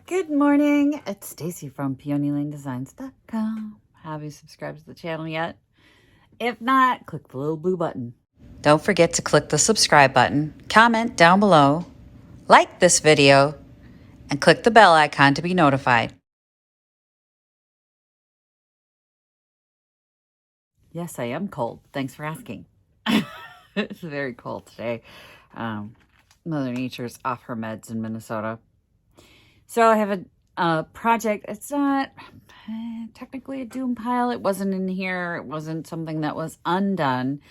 Good morning, it's Stacy from PeonyLaneDesigns.com. Have you subscribed to the channel yet? If not, click the little blue button. Don't forget to click the subscribe button, comment down below, like this video, and click the bell icon to be notified. Yes, I am cold. Thanks for asking. It's very cold today. Mother Nature's off her meds in Minnesota. So I have a project. It's not technically a doom pile. It wasn't in here. It wasn't something that was undone.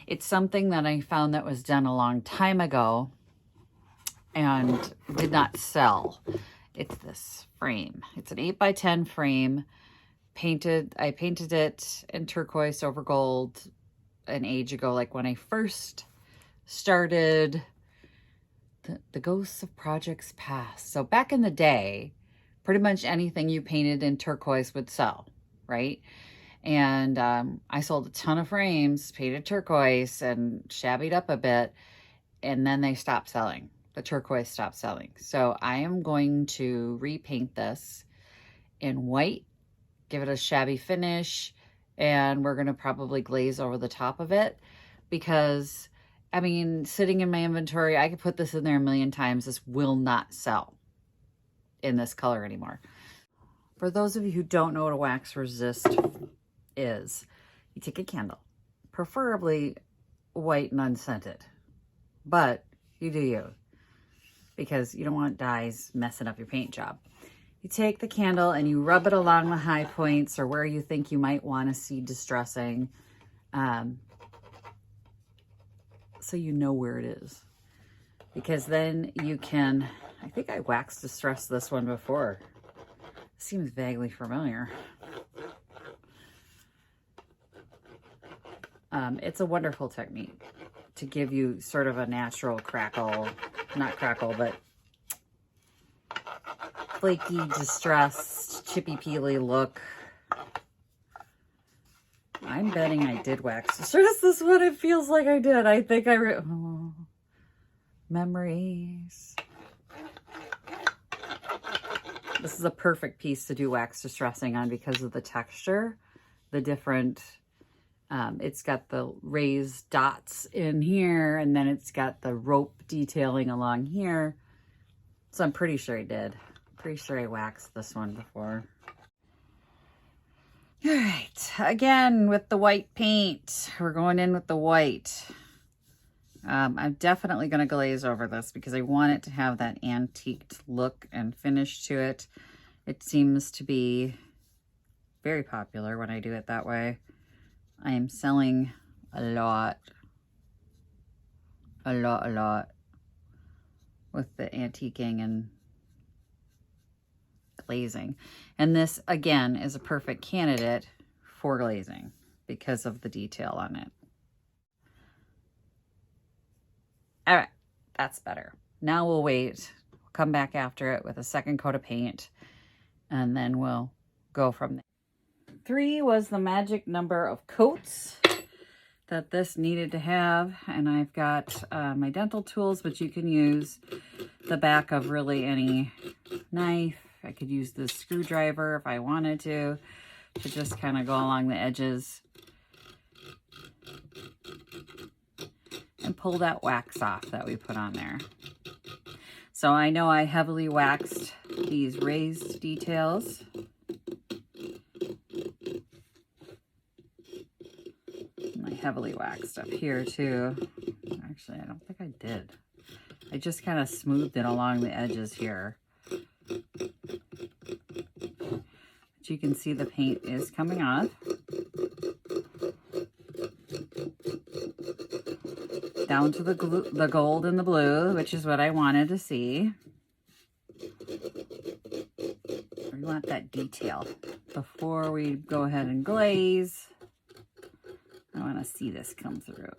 It's something that I found that was done a long time ago and did not sell. It's this frame. It's an 8x10 frame. I painted it in turquoise over gold an age ago, like when I first started the ghosts of projects past. So back in the day, pretty much anything you painted in turquoise would sell, right? And I sold a ton of frames, painted turquoise and shabbied up a bit, and then they stopped selling. The turquoise stopped selling. So I am going to repaint this in white, give it a shabby finish, and we're going to probably glaze over the top of it because, I mean, sitting in my inventory, I could put this in there a million times. This will not sell in this color anymore. For those of you who don't know what a wax resist is, you take a candle, preferably white and unscented, but you do you, because you don't want dyes messing up your paint job. You take the candle and you rub it along the high points or where you think you might want to see distressing, so you know where it is. Because then you can, I think I wax distressed this one before. Seems vaguely familiar. It's a wonderful technique to give you sort of a natural crackle, not crackle, but flaky, distressed, chippy-peely look. I'm betting I did wax distress this one. It feels like I did. I think oh, memories. This is a perfect piece to do wax distressing on because of the texture, the different, it's got the raised dots in here, and then it's got the rope detailing along here. So I'm pretty sure I did. Pretty sure I waxed this one before. All right, again with the white paint. We're going in with the white. I'm definitely going to glaze over this because I want it to have that antiqued look and finish to it. It seems to be very popular when I do it that way. I am selling a lot with the antiquing and glazing. And this, again, is a perfect candidate for glazing because of the detail on it. All right, that's better. Now we'll wait. We'll come back after it with a second coat of paint, and then we'll go from there. 3 was the magic number of coats that this needed to have, and I've got my dental tools, but you can use the back of really any knife. I could use this screwdriver if I wanted to just kind of go along the edges and pull that wax off that we put on there. So I know I heavily waxed these raised details. And I heavily waxed up here too. Actually, I don't think I did. I just kind of smoothed it along the edges here. But you can see the paint is coming off. Down to the gold and the blue, which is what I wanted to see. We want that detail. Before we go ahead and glaze, I want to see this come through.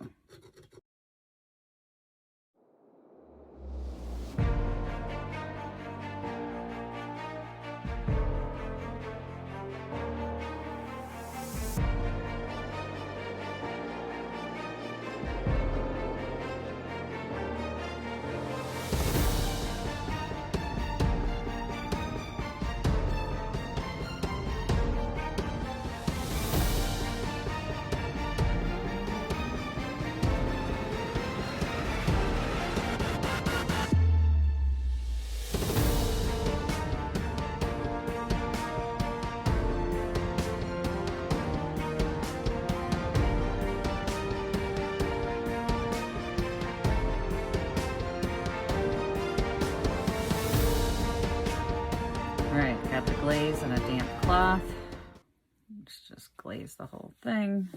glaze on a damp cloth. Let's just glaze the whole thing.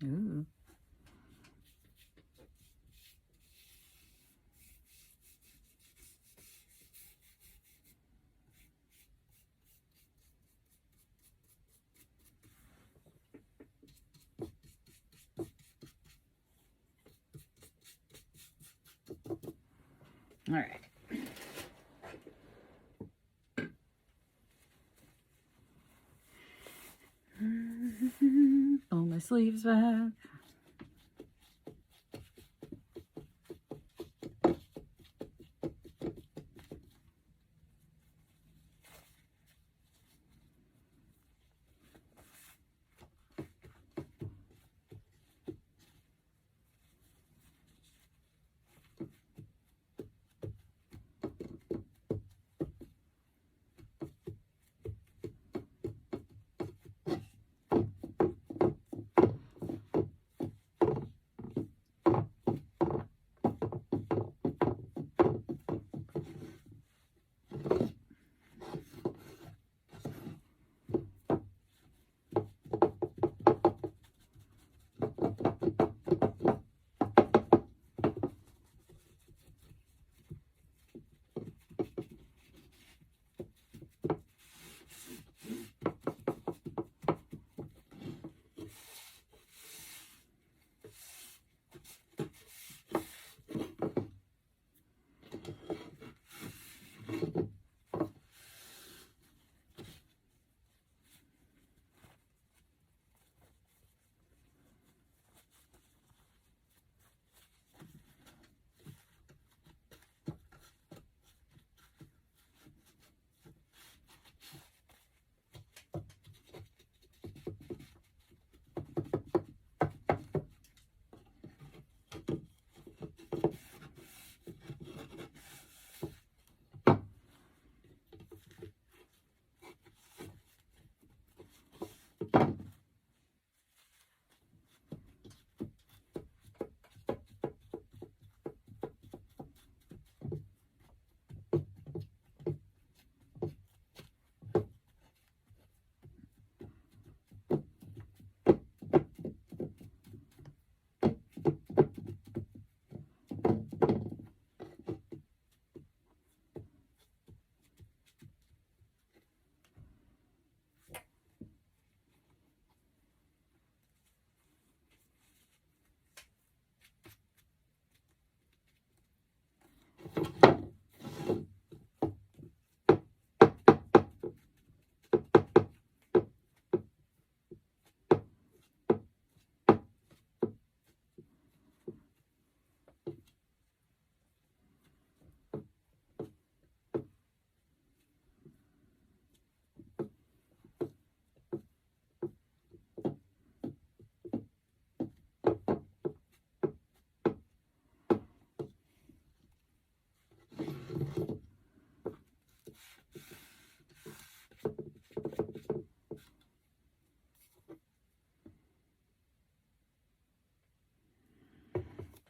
Ooh. All right. Pull my sleeves back.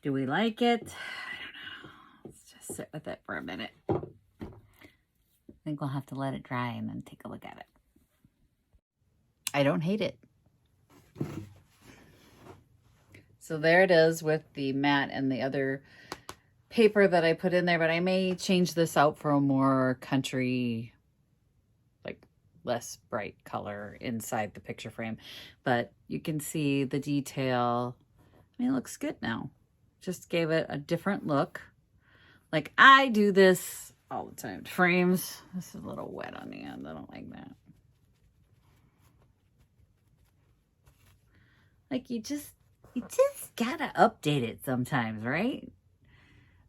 Do we like it? I don't know. Let's just sit with it for a minute. I think we'll have to let it dry and then take a look at it. I don't hate it. So there it is with the matte and the other paper that I put in there, but I may change this out for a more country, like less bright color inside the picture frame. But you can see the detail. I mean, it looks good now. Just gave it a different look. Like I do this all the time. Frames. This is a little wet on the end. I don't like that. Like you just gotta update it sometimes, right?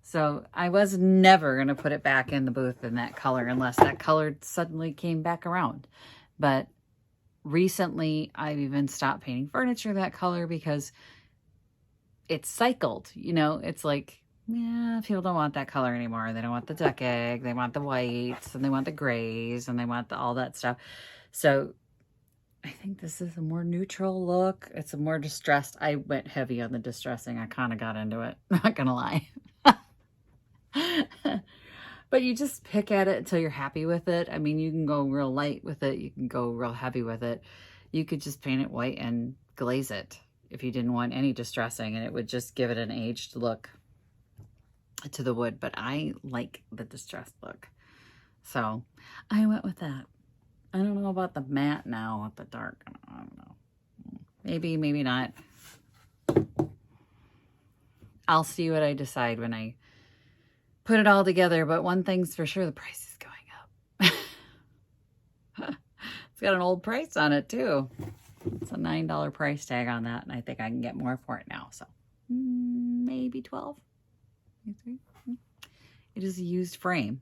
So I was never gonna put it back in the booth in that color unless that color suddenly came back around. But recently, I've even stopped painting furniture that color because it's cycled. You know, it's like, yeah, people don't want that color anymore. They don't want the duck egg. They want the whites and they want the grays and they want all that stuff. So I think this is a more neutral look. It's a more distressed. I went heavy on the distressing. I kind of got into it. Not gonna lie. But you just pick at it until you're happy with it. I mean, you can go real light with it. You can go real heavy with it. You could just paint it white and glaze it if you didn't want any distressing, and it would just give it an aged look to the wood. But I like the distressed look, so I went with that. I don't know about the matte now with the dark. I don't know. Maybe, maybe not. I'll see what I decide when I put it all together. But one thing's for sure, the price is going up. It's got an old price on it too. It's a $9 price tag on that, and I think I can get more for it now. So maybe 12. It is a used frame,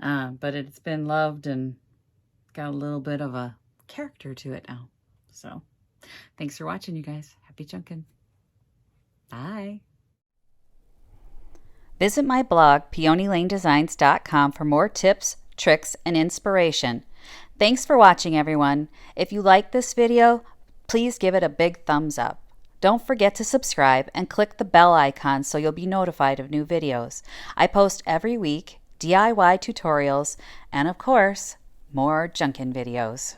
but it's been loved and got a little bit of a character to it now. So thanks for watching, you guys. Happy junkin'. Bye. Visit my blog, peonylanedesigns.com, for more tips, tricks, and inspiration. Thanks for watching, everyone. If you like this video, please give it a big thumbs up. Don't forget to subscribe and click the bell icon so you'll be notified of new videos. I post every week DIY tutorials and, of course, more junkin' videos.